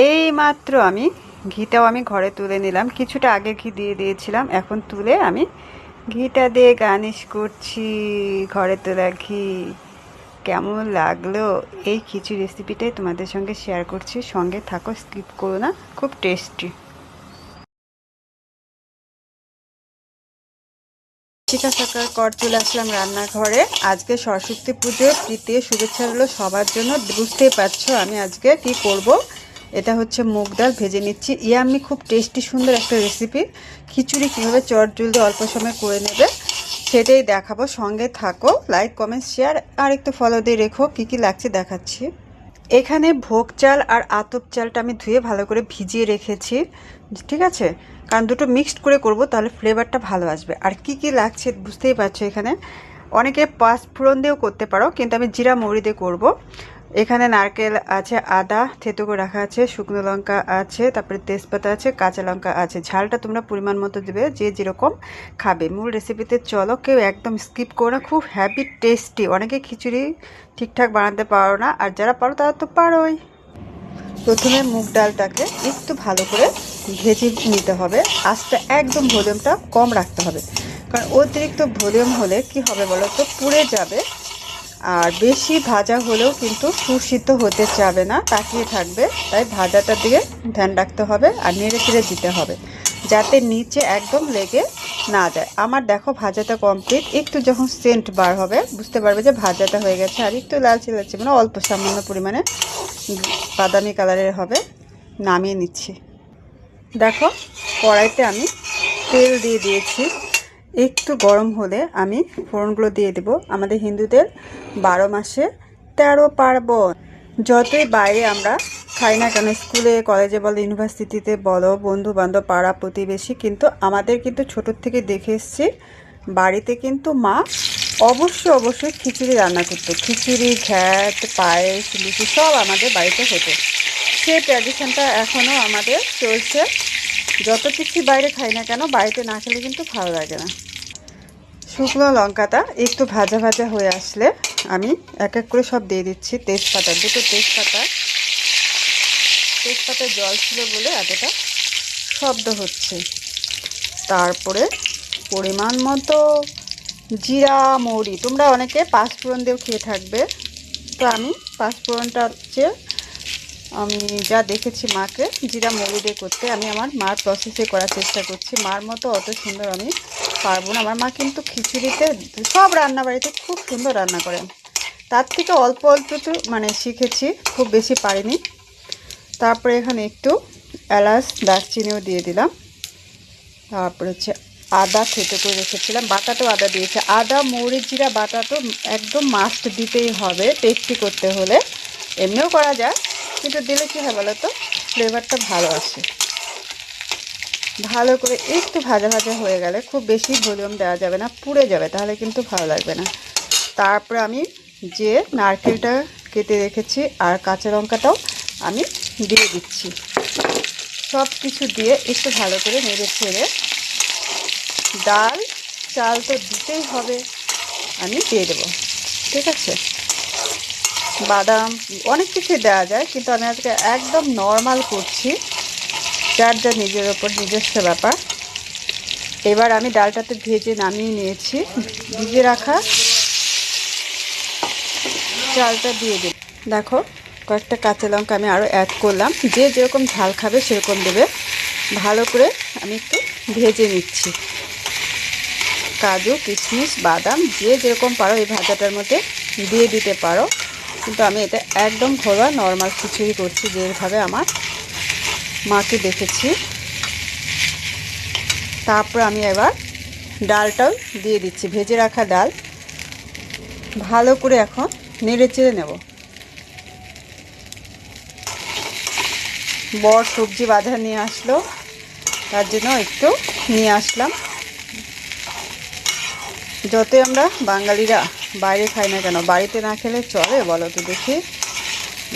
এই মাত্র আমি ঘিটাও আমি ঘরে তুলে নিলাম, কিছুটা আগে ঘি দিয়ে দিয়েছিলাম, এখন তুলে আমি ঘিটা দিয়ে গার্নিশ করছি। ঘরে তোলা ঘি। কেমন লাগলো এই খিচুড়ি রেসিপিটাই তোমাদের সঙ্গে শেয়ার করছি, সঙ্গে থাকো, স্কিপ করো না, খুব টেস্টি। শিখা থাকার কর চলে আসলাম রান্নাঘরে। আজকে সরস্বতী পুজোর তৃতীয় শুভেচ্ছা হলো সবার জন্য। বুঝতেই পারছো আমি আজকে কি করব। এটা হচ্ছে মুগ ডাল ভেজে নিচ্ছি। ইয়াম্মি খুব টেস্টি সুন্দর একটা রেসিপি। খিচুড়ি কীভাবে চট জলদি অল্প সময় করে নেবে সেটাই দেখাবো, সঙ্গে থাকো। লাইক কমেন্ট শেয়ার আর একটু ফলো দিয়ে রেখো। কী কী লাগছে দেখাচ্ছি। এখানে ভোগ চাল আর আতপ চালটা আমি ধুয়ে ভালো করে ভিজিয়ে রেখেছি, ঠিক আছে, কারণ দুটো মিক্সড করে করব, তাহলে ফ্লেভারটা ভালো আসবে। আর কি কি লাগছে বুঝতেই পারছো। এখানে অনেকে পাঁচফোড়ন দিয়েও করতে পারো, কিন্তু আমি জিরা মৌরি দিয়ে করব। এখানে নারকেল আছে, আদা থেতো করে রাখা আছে, শুকনো লঙ্কা আছে, তারপরে তেজপাতা আছে, কাঁচা লঙ্কা আছে। ঝালটা তোমরা পরিমাণ মতো দেবে, যে যেরকম খাবে। মূল রেসিপিতে চলো, কেউ একদম স্কিপ করো না, খুব হ্যাপি টেস্টি। অনেকে খিচুড়ি ঠিকঠাক বানাতে পারো না, আর যারা পারো তারা তো পারোই। প্রথমে মুগ ডালটাকে একটু ভালো করে ভেজে নিতে হবে। আঁচটা একদম ভলিউমটা কম রাখতে হবে, কারণ অতিরিক্ত ভলিউম হলে কি হবে বলো তো, পুড়ে যাবে। আর বেশি ভাজা হলেও কিন্তু সুসিদ্ধ হতে চাবে না, তাকিয়ে থাকবে। তাই ভাজাটার দিকে ধ্যান রাখতে হবে আর নেড়ে চেড়ে দিতে হবে, যাতে নিচে একদম লেগে না যায়। আমার দেখো ভাজাটা কমপ্লিট। একটু যখন সেন্ট বার হবে বুঝতে পারবে যে ভাজাটা হয়ে গেছে। আর একটু লালচে লালচে মানে অল্প সামান্য পরিমাণে বাদামি কালারের হবে। নামিয়ে নিচ্ছি। দেখো কড়াইতে আমি তেল দিয়ে দিয়েছি। একটু গরম হলে আমি ফোড়নগুলো দিয়ে দেব। আমাদের হিন্দুদের 12 মাসে 13 পার্বণ। যতই বাইরে আমরা খাই না কেন, স্কুলে কলেজে বলো, ইউনিভার্সিটিতে বলো, বন্ধু বান্ধব পাড়া প্রতিবেশী, কিন্তু আমাদের কিন্তু ছোটোর থেকে দেখে এসছি বাড়িতে কিন্তু মা অবশ্যই খিচুড়ি রান্না করতো। খিচুড়ি, ঘ্যাট, পায়েস, লুচি সব আমাদের বাড়িতে হতো। সেই ট্র্যাডিশনটা এখনও আমাদের চলছে। যত কিছু বাইরে খাই না কেন, বাড়িতে না খেলে কিন্তু ভালো লাগে না। শুকনো লঙ্কাটা একটু ভাজা ভাজা হয়ে আসলে আমি এক এক করে সব দিয়ে দিচ্ছি। তেজপাতা, দুটো তেজপাতার জল ছিল বলে এতটা শব্দ হচ্ছে। তারপরে পরিমাণ মতো জিরা মৌরি। তোমরা অনেকে পাঁচফোড়ন দিয়েও খেয়ে থাকবে, তো আমি পাঁচফোড়নটা হচ্ছে আমি যা দেখেছি মাকে জিরা মৌরি দিয়ে করতে, আমি আমার মার প্রসেসে করার চেষ্টা করছি। মার মতো অত সুন্দর আমি পারবো না। আমার মা কিন্তু খিচুড়িতে সব রান্নাবাড়িতে খুব সুন্দর রান্না করেন, তার থেকে অল্প একটু মানে শিখেছি, খুব বেশি পারিনি। তারপরে এখানে একটু এলাচ দারচিনিও দিয়ে দিলাম। তারপরে হচ্ছে আদা থেতো করে রেখেছিলাম, বাটাটাও আদা দিয়েছে। আদা মৌরি জিরা বাটা তো একদম মাস্ট দিতেই হবে টেস্টি করতে হলে। এমনিও করা যায়, কিন্তু দিলে কী হয় বলো তো, ফ্লেভারটা ভালো আসে। ভালো করে একটু ভাজা ভাজা হয়ে গেলে, খুব বেশি ভলিউম দেওয়া যাবে না, পুড়ে যাবে, তাহলে কিন্তু ভালো লাগবে না। তারপরে আমি যে নারকেলটা কেটে রেখেছি আর কাঁচা লঙ্কাটাও আমি দিয়ে দিচ্ছি। সব কিছু দিয়ে একটু ভালো করে নেড়ে ছেড়ে, ডাল চাল তো দিতেই হবে, আমি দিয়ে দেবো, ঠিক আছে। বাদাম অনেক কিছু দেওয়া যায়, কিন্তু আমি আজকে একদম নর্মাল করছি, যার যা নিজের ওপর নিজস্ব ব্যাপার। এবার আমি ডালটাতে ভেজে নামিয়ে নিয়েছি। ভিজে রাখা চালটা দিয়ে দেব। দেখো কয়েকটা কাঁচা লঙ্কা আমি আরও অ্যাড করলাম, যে যেরকম ঝাল খাবে সেরকম দেবে। ভালো করে আমি একটু ভেজে নিচ্ছি। কাজু, কিশমিশ, বাদাম যে যেরকম পারো এই ভাজাটার মধ্যে দিয়ে দিতে পারো, কিন্তু আমি এটা একদম ঘরোয়া নর্মাল খিচুড়ি করছি, যেভাবে আমার মাকে দেখেছি। তারপর আমি এবার ডালটাও দিয়ে দিচ্ছি, ভেজে রাখা ডাল। ভালো করে এখন নেড়ে চেড়ে নেব। বর সবজি বাজার নিয়ে আসলো, তার জন্য একটু নিয়ে আসলাম। যতই আমরা বাঙালিরা বাইরে খাই না কেন, বাড়িতে না খেলে চলে বলো তো দেখি।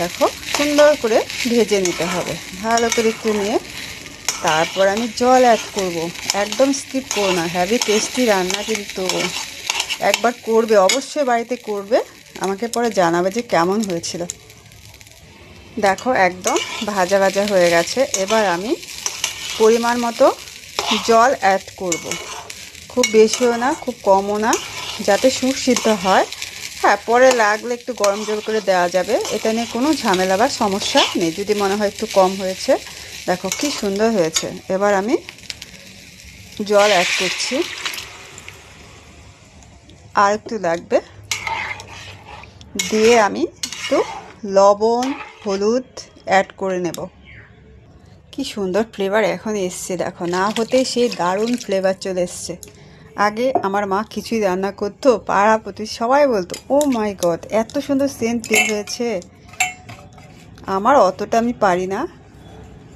দেখো সুন্দর করে ভেজে নিতে হবে, ভালো করে একটু নিয়ে তারপর আমি জল অ্যাড করব। একদম স্কিপ করো না, হেভি টেস্টি রান্না কিন্তু। একবার করবে, অবশ্যই বাড়িতে করবে, আমাকে পরে জানাবে যে কেমন হয়েছিল। দেখো একদম ভাজা ভাজা হয়ে গেছে। এবার আমি পরিমাণ মতো জল অ্যাড করব, খুব বেশিও না খুব কমও না, যাতে সুসিদ্ধ হয়। হ্যাঁ, পরে লাগলে একটু গরম জল করে দেওয়া যাবে, এটা নিয়ে কোনো ঝামেলা বা সমস্যা নেই যদি মনে হয় একটু কম হয়েছে। দেখো কি সুন্দর হয়েছে। এবার আমি জল অ্যাড করছি, আর একটু লাগবে, দিয়ে আমি একটু লবণ হলুদ অ্যাড করে নেব। কি সুন্দর ফ্লেভার এখন এসছে, দেখো না হতেই সেই দারুণ ফ্লেভার চলে এসছে। আগে আমার মা কিছুই রান্না করতো, পাড়া প্রতি সবাই বলতো ও মাই গড এত সুন্দর সেন্ট বের হয়েছে। আমার অতটা আমি পারি না,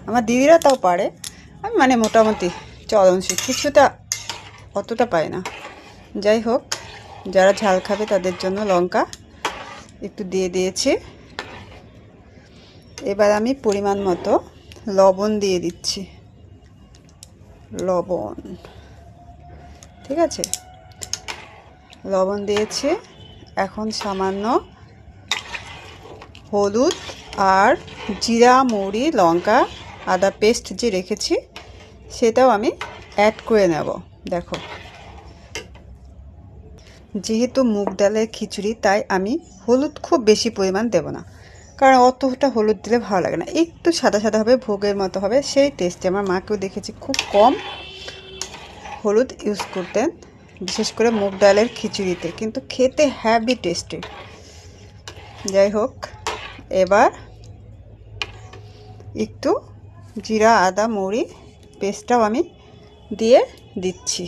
আমার দিদিরা তাও পারে, আমি মানে মোটামুটি চলনশীল, কিছুটা অতটা পাই না। যাই হোক, যারা ঝাল খাবে তাদের জন্য লঙ্কা একটু দিয়ে দিয়েছি। এবার আমি পরিমাণ মতো লবণ দিয়ে দিচ্ছি, লবণ, ঠিক আছে, লবণ দিয়েছি। এখন সামান্য হলুদ আর জিরা মৌরি লঙ্কা আদা পেস্ট যে রেখেছি সেটাও আমি অ্যাড করে নেব। দেখো যেহেতু মুগ ডালের খিচুড়ি তাই আমি হলুদ খুব বেশি পরিমাণ দেব না, কারণ অতটা হলুদ দিলে ভালো লাগে না, একটু সাদা সাদা হবে, ভোগের মতো হবে সেই টেস্টে। আমার মাকেও দেখেছি খুব কম হলুদ ইউজ করতেন, বিশেষ করে মুগ ডালের খিচুড়িতে, কিন্তু খেতে হ্যাভি টেস্টি। যাই হোক, এবার একটু জিরা আদা মৌরি পেস্টটাও আমি দিয়ে দিচ্ছি,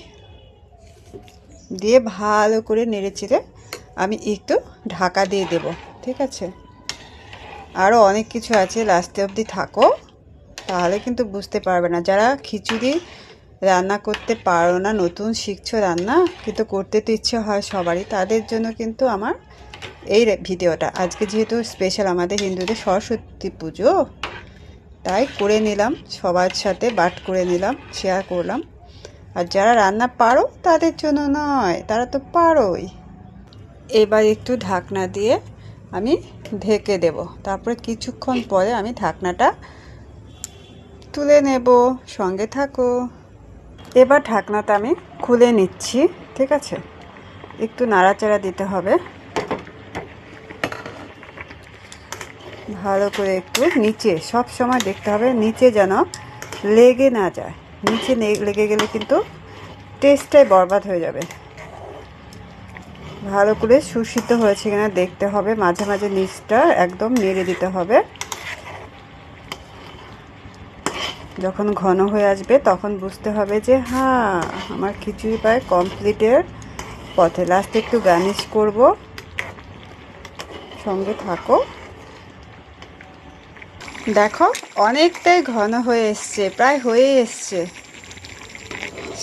দিয়ে ভালো করে নেড়েচেড়ে আমি একটু ঢাকা দিয়ে দেব, ঠিক আছে। আরও অনেক কিছু আছে, লাস্টে অবধি থাকো, তাহলে কিন্তু বুঝতে পারবে না। যারা খিচুড়ি রান্না করতে পারো না, নতুন শিখছো রান্না, কিন্তু করতে তো ইচ্ছে হয় সবারই, তাদের জন্য কিন্তু আমার এই ভিডিওটা। আজকে যেহেতু স্পেশাল আমাদের হিন্দুদের সরস্বতী পুজো, তাই করে নিলাম, সবার সাথে বাট করে নিলাম, শেয়ার করলাম। আর যারা রান্না পারো তাদের জন্য নয়, তারা তো পারোই। এবার একটু ঢাকনা দিয়ে আমি ঢেকে দেব, তারপরে কিছুক্ষণ পরে আমি ঢাকনাটা তুলে নেব, সঙ্গে থাকো। এবার ঢাকনাটা আমি খুলে নিচ্ছি, ঠিক আছে, একটু নাড়াচাড়া দিতে হবে ভালো করে, একটু নিচে সব সময় দেখতে হবে নিচে যেন লেগে না যায়, নিচে লেগে গেলে কিন্তু টেস্টটাই বরবাদ হয়ে যাবে। ভালো করে সুসিদ্ধ হয়েছে কিনা দেখতে হবে, মাঝে মাঝে নিচটা একদম নেড়ে দিতে হবে। যখন ঘন হয়ে আসবে তখন বুঝতে হবে যে হ্যাঁ আমার খিচুড়ি প্রায় কমপ্লিটের পথে। লাস্টে একটু গার্নিশ করব, সঙ্গে থাকো। দেখো অনেকটাই ঘন হয়ে এসছে, প্রায় হয়ে এসছে,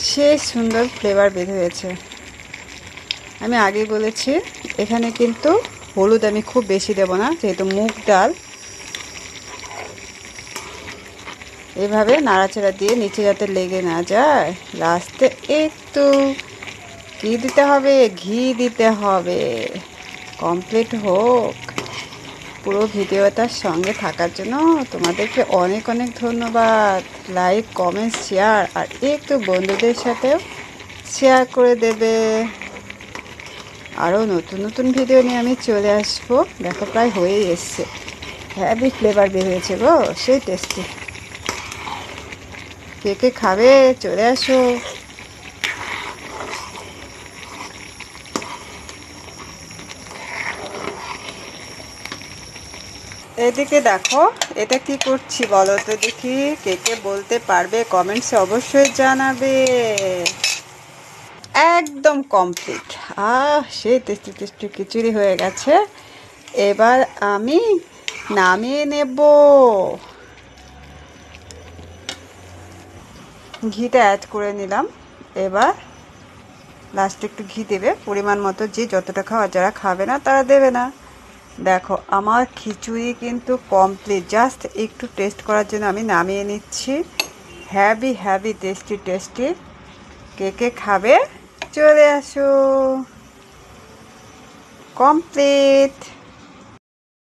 সে সুন্দর ফ্লেভার বের হয়েছে। আমি আগে বলেছি এখানে কিন্তু হলুদ আমি খুব বেশি দেব না, যেহেতু মুগ ডাল। এভাবে নাড়াচাড়া দিয়ে নিচে যাতে লেগে না যায়, লাস্টে একটু কি দিতে হবে, ঘি দিতে হবে। কমপ্লিট হোক। পুরো ভিডিওটার সঙ্গে থাকার জন্য তোমাদেরকে অনেক অনেক ধন্যবাদ। লাইক কমেন্ট শেয়ার আর একটু বন্ধুদের সাথেও শেয়ার করে দেবে। আরও নতুন নতুন ভিডিও নিয়ে আমি চলে আসবো। দেখো প্রায় হয়েই এসছে, হ্যাভি ফ্লেভার বের হয়েছে গো, সেই টেস্টি। কে কে খাবে চলে আসো। এদিকে দেখো এটা কি করছি বলো তো দেখি, কে কে বলতে পারবে কমেন্টসে অবশ্যই জানাবে। একদম কমপ্লিট, সেই টেস্টি টেস্টি খিচুড়ি হয়ে গেছে। এবার আমি নামিয়ে নেব। ঘিটা অ্যাড করে নিলাম। এবার লাস্টে একটু ঘি দেবে পরিমাণ মতো, যে যতটা খাওয়া, যারা খাবে না তারা দেবে না। দেখো আমার খিচুড়ি কিন্তু কমপ্লিট, জাস্ট একটু টেস্ট করার জন্য আমি নামিয়ে নিচ্ছি। Heavy heavy tasty tasty. কে কে খাবে চলে আসো। কমপ্লিট।